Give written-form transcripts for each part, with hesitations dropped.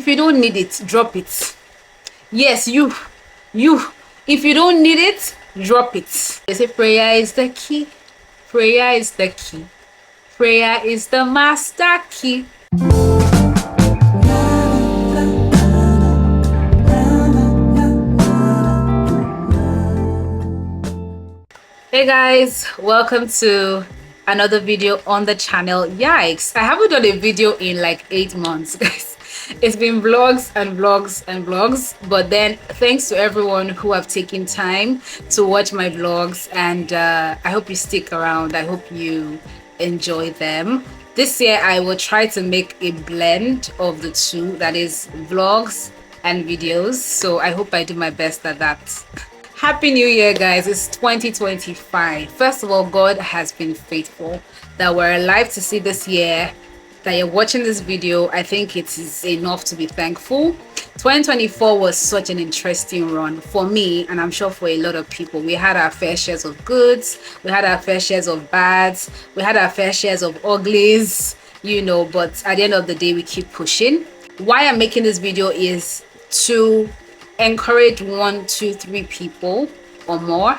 If you don't need it, drop it. Yes, you. If you don't need it, drop it. They say prayer is the key. Prayer is the key. Prayer is the master key. Hey guys, welcome to another video on the channel. Yikes, I haven't done a video in like 8 months, guys. It's been vlogs and vlogs and vlogs, but then thanks to everyone who have taken time to watch my vlogs, and I hope you stick around. I hope you enjoy them. This year I will try to make a blend of the two, that is vlogs and videos, so I hope I do my best at that. Happy New Year, guys. It's 2025. First of all, God has been faithful that we're alive to see this year, that you're watching this video. I think it is enough to be thankful. 2024 was such an interesting run for me, and I'm sure for a lot of people. We had our fair shares of goods, we had our fair shares of bads, we had our fair shares of uglies, but at the end of the day, we keep pushing. Why I'm making this video is to encourage 1, 2, 3 people or more.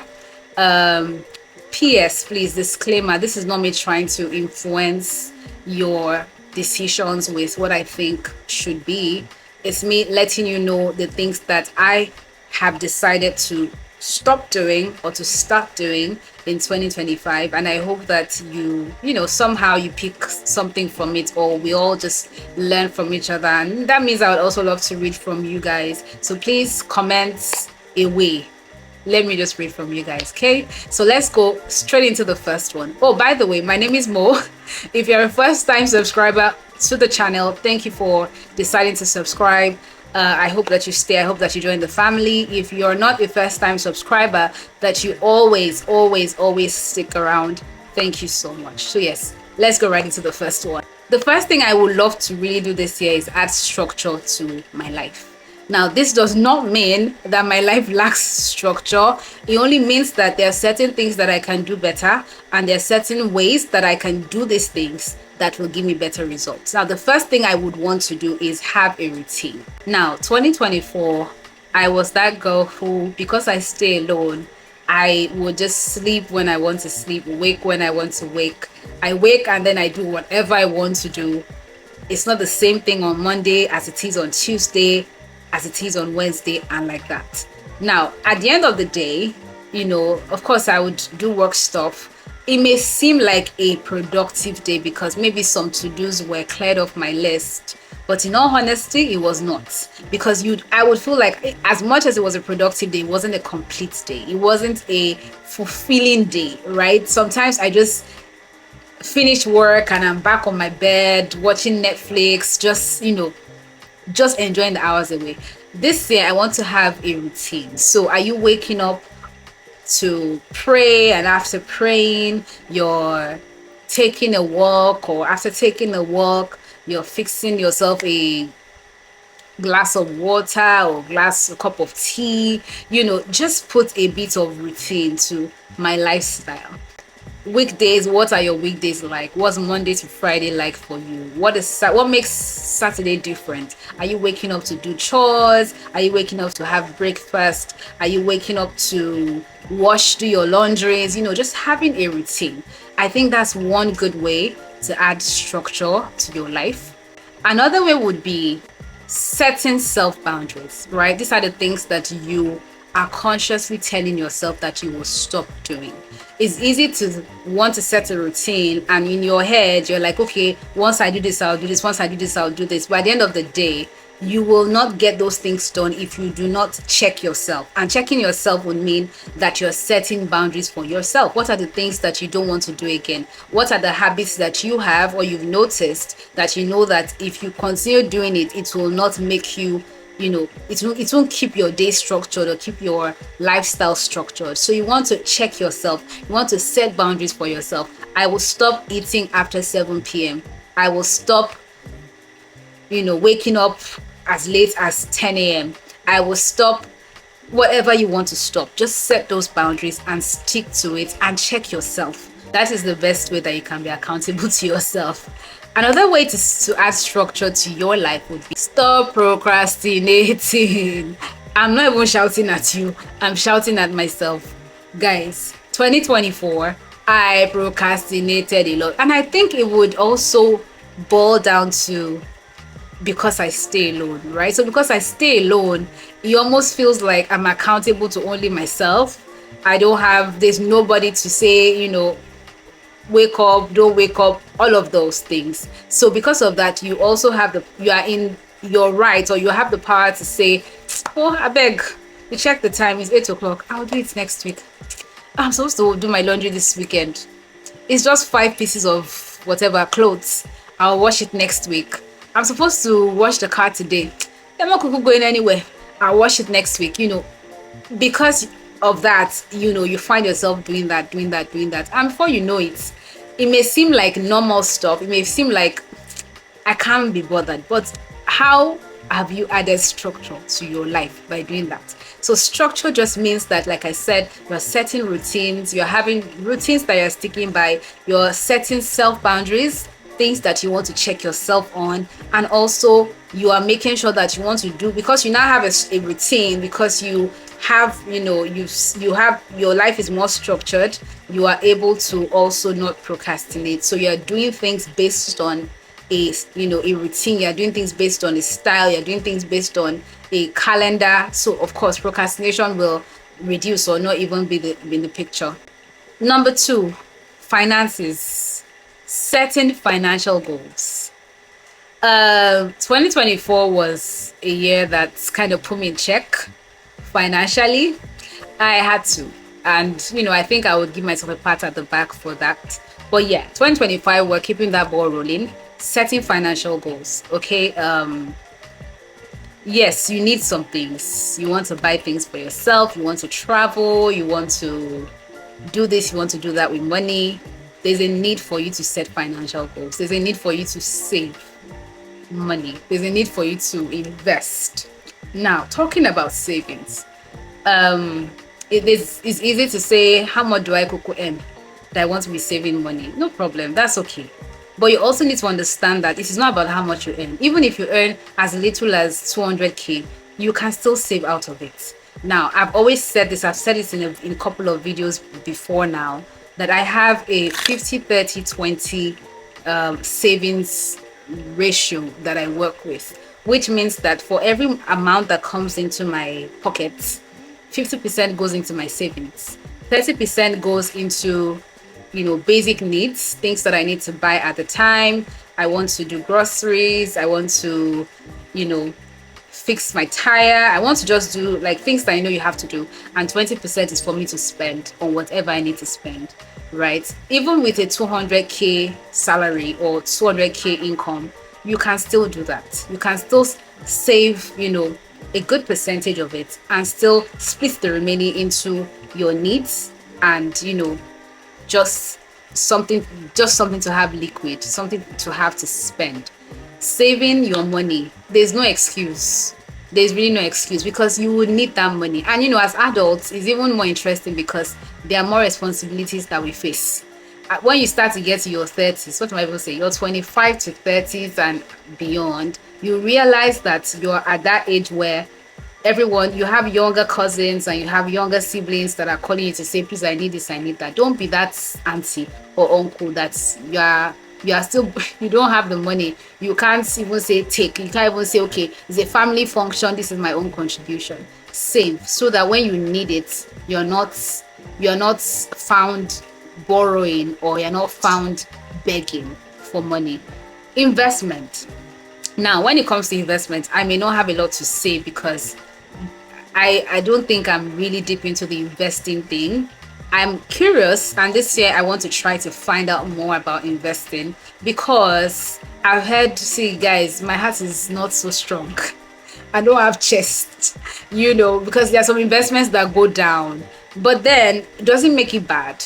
PS, please, disclaimer, this is not me trying to influence your decisions with what I think should be. It's me letting you know the things that I have decided to stop doing or to start doing in 2025, and I hope that you somehow you pick something from it, or we all just learn from each other. And that means I would also love to read from you guys, so please comment away. Let me just read from you guys. Okay, so let's go straight into the first one. Oh, by the way, my name is Mo. If you're a first-time subscriber to the channel, thank you for deciding to subscribe. I hope that you stay. I hope that you join the family. If you're not a first-time subscriber, that you always stick around. Thank you so much. So yes, let's go right into the first one. The first thing I would love to really do this year is add structure to my life. Now, this does not mean that my life lacks structure. It only means that there are certain things that I can do better, and there are certain ways that I can do these things that will give me better results. Now, the first thing I would want to do is have a routine. Now, 2024, I was that girl who, because I stay alone, I would just sleep when I want to sleep, wake when I want to wake. I wake and then I do whatever I want to do. It's not the same thing on Monday as it is on Tuesday, as it is on Wednesday, and like that. Now, at the end of the day, of course I would do work stuff. It may seem like a productive day because maybe some to-dos were cleared off my list, but in all honesty, it was not, because I would feel like as much as it was a productive day, it wasn't a complete day. It wasn't a fulfilling day, right? Sometimes I just finish work and I'm back on my bed watching Netflix, just enjoying the hours away. This year, I want to have a routine. So are you waking up to pray, and after praying you're taking a walk, or after taking a walk you're fixing yourself a glass of water or a cup of tea? Just put a bit of routine to my lifestyle. Weekdays, what are your weekdays like? What's Monday to Friday like for you? What makes Saturday different? Are you waking up to do chores? Are you waking up to have breakfast? Are you waking up to do your laundries? Just having a routine. I think that's one good way to add structure to your life. Another way would be setting self-boundaries, right? These are the things that you are consciously telling yourself that you will stop doing. It's easy to want to set a routine, and in your head you're like, okay, once I do this I'll do this, once I do this I'll do this. But at the end of the day, you will not get those things done if you do not check yourself. And checking yourself would mean that you're setting boundaries for yourself. What are the things that you don't want to do again? What are the habits that you have or you've noticed that that if you continue doing it, it will not make you it won't keep your day structured or keep your lifestyle structured. So you want to check yourself. You want to set boundaries for yourself. I will stop eating after 7 p.m. I will stop waking up as late as 10 a.m. I will stop whatever you want to stop. Just set those boundaries and stick to it, and check yourself. That is the best way that you can be accountable to yourself. Another way to add structure to your life would be stop procrastinating. I'm not even shouting at you, I'm shouting at myself. Guys, 2024, I procrastinated a lot. And I think it would also boil down to because I stay alone, right? So because I stay alone, it almost feels like I'm accountable to only myself. There's nobody to say, wake up, don't wake up, all of those things. So because of that, you also you are in your right, or you have the power to say, oh, I beg, you check the time, it's 8 o'clock. I'll do it next week. I'm supposed to do my laundry this weekend. It's just 5 pieces of whatever clothes. I'll wash it next week. I'm supposed to wash the car today. I'm not going anywhere. I'll wash it next week. Because of that, you find yourself doing that. And before you know it, it may seem like normal stuff. It may seem like I can't be bothered. But how have you added structure to your life by doing that? So structure just means that, like I said, you're setting routines, you're having routines that you're sticking by, you're setting self boundaries, things that you want to check yourself on, and also you are making sure that you want to do, because you now have a routine, because you have, you have, your life is more structured, you are able to also not procrastinate. So you're doing things based on a routine, you're doing things based on a style, you're doing things based on a calendar. So of course procrastination will reduce or not even be in the picture. Number 2, finances. Setting financial goals. 2024 was a year that's kind of put me in check financially. I had to, and I think I would give myself a pat at the back for that. But yeah, 2025, we're keeping that ball rolling, setting financial goals. Okay. Yes, you need some things. You want to buy things for yourself, you want to travel, you want to do this, you want to do that with money. There's a need for you to set financial goals. There's a need for you to save money. There's a need for you to invest. Now, talking about savings, it's easy to say, how much do I earn that I want to be saving money? No problem, that's okay. But you also need to understand that it is not about how much you earn. Even if you earn as little as 200k, you can still save out of it. Now, I've always said this, I've said this in a couple of videos before now, that I have a 50-30-20 savings ratio that I work with, which means that for every amount that comes into my pocket, 50% goes into my savings, 30% goes into basic needs, things that I need to buy at the time. I want to do groceries, I want to fix my tire, I want to just do like things that I know you have to do, and 20% is for me to spend on whatever I need to spend, right? Even with a 200k salary or 200k income, you can still do that. You can still save a good percentage of it and still split the remaining into your needs and just something to have liquid, something to have to spend. Saving your money, there's no excuse. There's really no excuse, because you would need that money. And as adults, it's even more interesting because there are more responsibilities that we face. When you start to get to your 30s, what am I even say, your 25 to 30s and beyond, you realize that you're at that age where you have younger cousins and you have younger siblings that are calling you to say, please, I need this, I need that. Don't be that auntie or uncle that you are still, you don't have the money. You can't even say take. You can't even say, okay, it's a family function, this is my own contribution. Save, so that when you need it, you're not found borrowing, or you're not found begging for money. Investment. Now, when it comes to investment, I may not have a lot to say because I don't think I'm really deep into the investing thing. I'm curious, and this year I want to try to find out more about investing, because I've heard, see guys, my heart is not so strong. I don't have chest, because there are some investments that go down, but then it doesn't make it bad.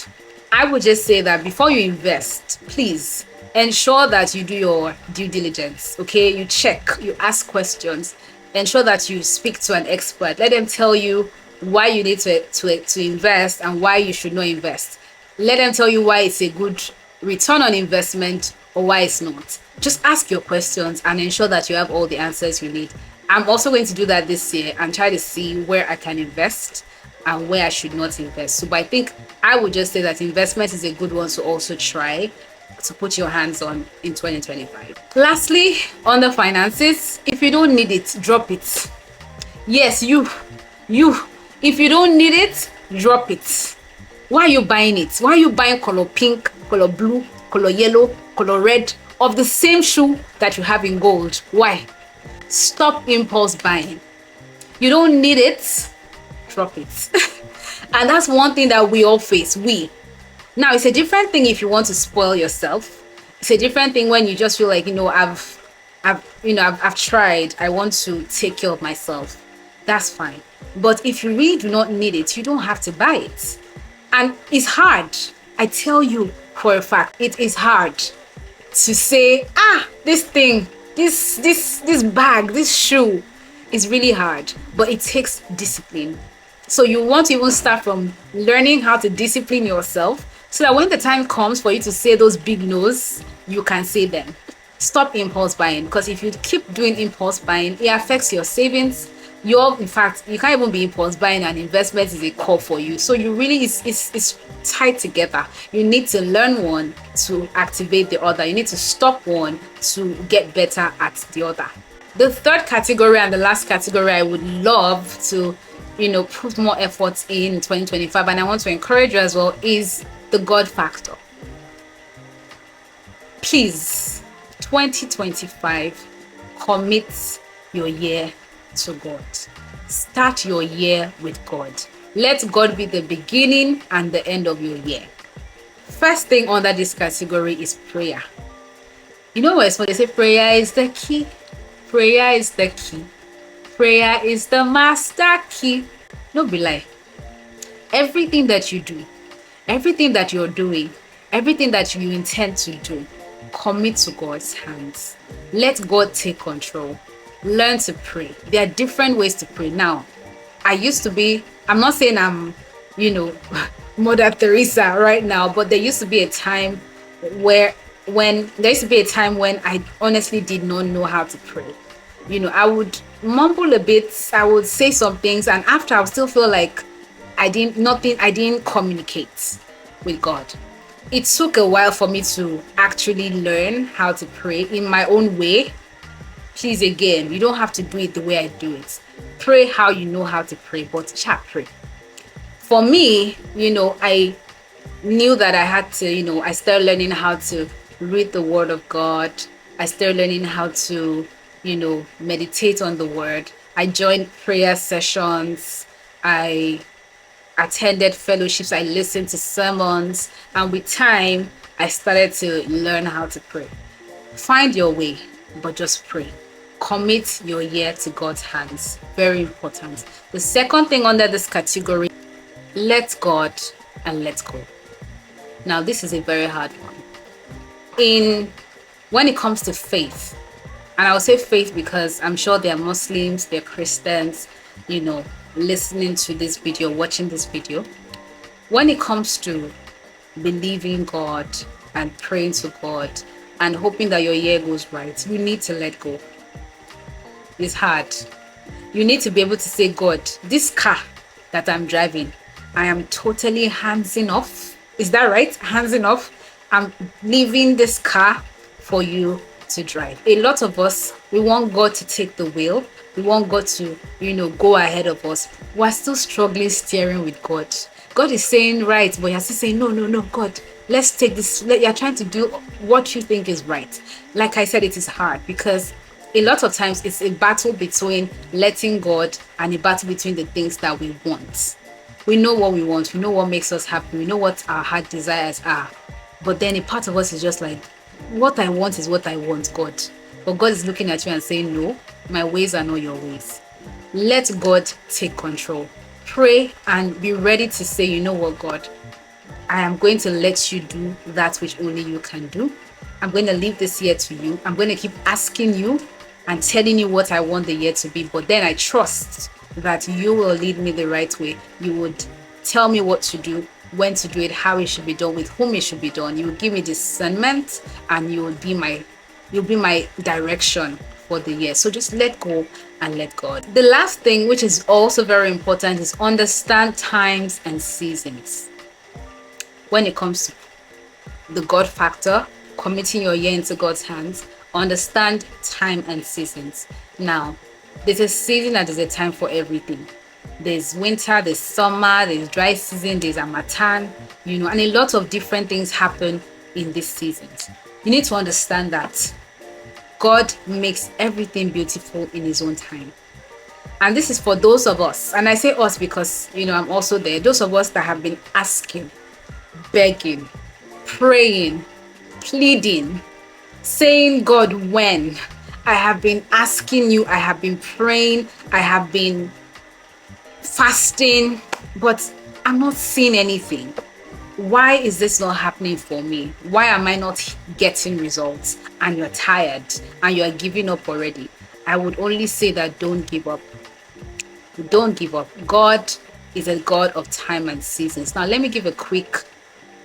I would just say that before you invest, please ensure that you do your due diligence, okay? You check, you ask questions, ensure that you speak to an expert. Let them tell you why you need to invest and why you should not invest. Let them tell you why it's a good return on investment or why it's not. Just ask your questions and ensure that you have all the answers you need. I'm also going to do that this year and try to see where I can invest and where I should not invest. So, but I think I would just say that investment is a good one to also try to put your hands on in 2025. Lastly, on the finances, if you don't need it, drop it. Yes, you, if you don't need it, drop it. Why are you buying it? Why are you buying color pink, color blue, color yellow, color red of the same shoe that you have in gold? Why? Stop impulse buying. You don't need it, drop it. And that's one thing that we all face. Now, it's a different thing if you want to spoil yourself. It's a different thing when you just feel like, I've tried. I want to take care of myself. That's fine. But if you really do not need it, you don't have to buy it. And it's hard. I tell you for a fact, it is hard to say, this thing, this bag, this shoe is really hard. But it takes discipline. So you want to even start from learning how to discipline yourself so that when the time comes for you to say those big no's, you can say them. Stop impulse buying, because if you keep doing impulse buying, it affects your savings. In fact, you can't even be impulse buying, and investment is a core for you. So you really, it's tied together. You need to learn one to activate the other. You need to stop one to get better at the other. The third category and the last category I would love to, put more effort in 2025, and I want to encourage you as well, is the God factor. Please, 2025, commit your year to God. Start your year with God. Let God be the beginning and the end of your year. First thing under this category is prayer. You know what? They say prayer is the key. Prayer is the key. Prayer is the master key. No be lie. Everything that you do, everything that you're doing, everything that you intend to do, commit to God's hands. Let God take control. Learn to pray. There are different ways to pray. Now, I'm not saying I'm, Mother Teresa right now, but there used to be a time when I honestly did not know how to pray. I would mumble a bit, I would say some things, and after I would still feel like I didn't communicate with God. It took a while for me to actually learn how to pray in my own way. Please, again, you don't have to do it the way I do it. Pray how you know how to pray, but pray. For me, I knew that I had to, I started learning how to read the Word of God. I started learning how to, meditate on the Word. I joined prayer sessions. I attended fellowships. I listened to sermons. And with time, I started to learn how to pray. Find your way, but just pray. Commit your year to God's hands. Very important. The second thing under this category, let God and let go. Now, this is a very hard one. When it comes to faith, and I will say faith because I'm sure there are Muslims, there are Christians, listening to this video, watching this video. When it comes to believing God and praying to God and hoping that your year goes right, you need to let go. It's hard. You need to be able to say, God, this car that I'm driving, I am totally handsing off. Is that right? Handsing off. I'm leaving this car for you to drive. A lot of us, we want God to take the wheel. We want God to, go ahead of us. We're still struggling steering with God. God is saying right, but you're still saying, no, God, let's take this. You're trying to do what you think is right. Like I said, it is hard because a lot of times it's a battle between letting God and a battle between the things that we want. We know what we want. We know what makes us happy. We know what our heart desires are. But then a part of us is just like, what I want is what I want, God. But God is looking at you and saying, no, my ways are not your ways. Let God take control. Pray and be ready to say, you know what, God, I am going to let you do that which only you can do. I'm going to leave this year to you. I'm going to keep asking you and telling you what I want the year to be. But then I trust that you will lead me the right way. You would tell me what to do when to do it, how it should be done, with whom it should be done. You will give me discernment, and you'll be my direction for the year. So just let go and let God. The last thing, which is also very important, is understand times and seasons. When it comes to the God factor, committing your year into God's hands, understand time and seasons. Now, there's a season and there's a time for everything. There's winter, there's summer, there's dry season, there's harmattan, and a lot of different things happen in these seasons. You need to understand that God makes everything beautiful in His own time. And this is for those of us, and I say us because, I'm also there, those of us that have been asking, begging, praying, pleading, saying, God, when? I have been asking you, I have been praying, I have been fasting, but I'm not seeing anything. Why is this not happening for me? Why am I not getting results? And you're tired and you're giving up already. I would only say that don't give up. Don't give up. God is a God of time and seasons. Now, let me give a quick,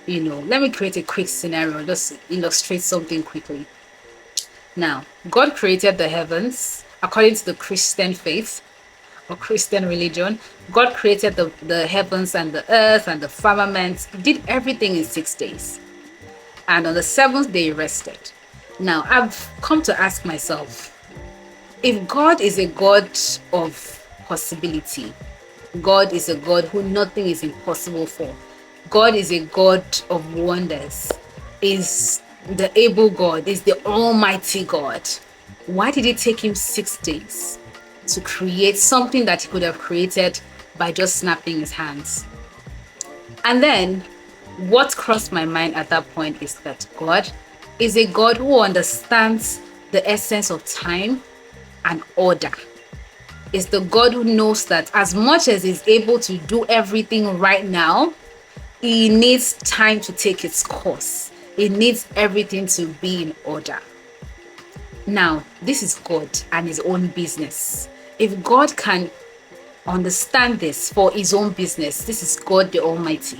let me create a quick scenario, just illustrate something quickly. Now, God created the heavens according to the Christian faith or Christian religion. God created the heavens and the earth and the firmament. He did everything in 6 days. And on the 7th day, He rested. Now, I've come to ask myself, if God is a God of possibility, God is a God who nothing is impossible for, God is a God of wonders, is the able God, is the almighty God, why did it take Him 6 days to create something that He could have created by just snapping His hands? And then what crossed my mind at that point is that God is a God who understands the essence of time and order. Is the God who knows that as much as He's able to do everything right now, He needs time to take its course. He needs everything to be in order. Now, this is God and His own business. If God can understand this for His own business, this is God the Almighty,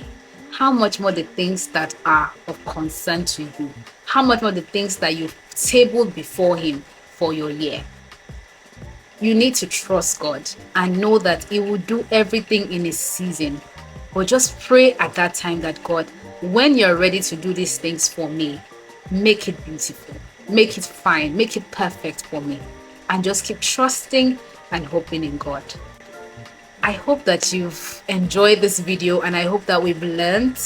how much more the things that are of concern to you? How much more the things that you've tabled before Him for your year? You need to trust God and know that He will do everything in His season. But just pray at that time that, God, when you're ready to do these things for me, make it beautiful, make it fine, make it perfect for me. And just keep trusting and hoping in God. I hope that you've enjoyed this video, and I hope that we've learned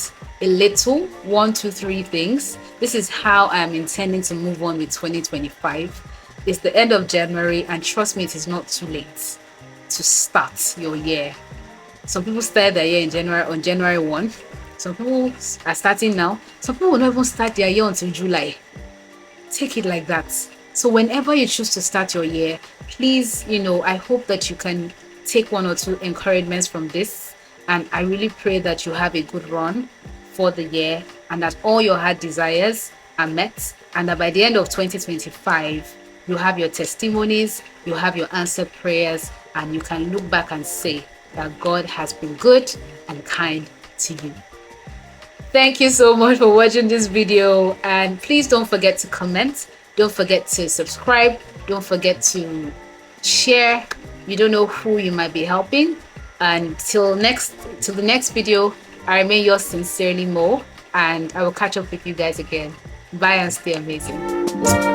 a little, 1, 2, 3 things. This is how I'm intending to move on with 2025. It's the end of January, and trust me, it is not too late to start your year. Some people start their year on January 1. Some people are starting now. Some people will not even start their year until July. Take it like that. So whenever you choose to start your year, please, I hope that you can take 1 or 2 encouragements from this. And I really pray that you have a good run for the year, and that all your heart desires are met, and that by the end of 2025, you have your testimonies, you have your answered prayers, and you can look back and say that God has been good and kind to you. Thank you so much for watching this video, and please don't forget to comment, don't forget to subscribe, don't forget to share. You don't know who you might be helping. And till the next video, I remain yours sincerely, Mo, and I will catch up with you guys again. Bye and stay amazing.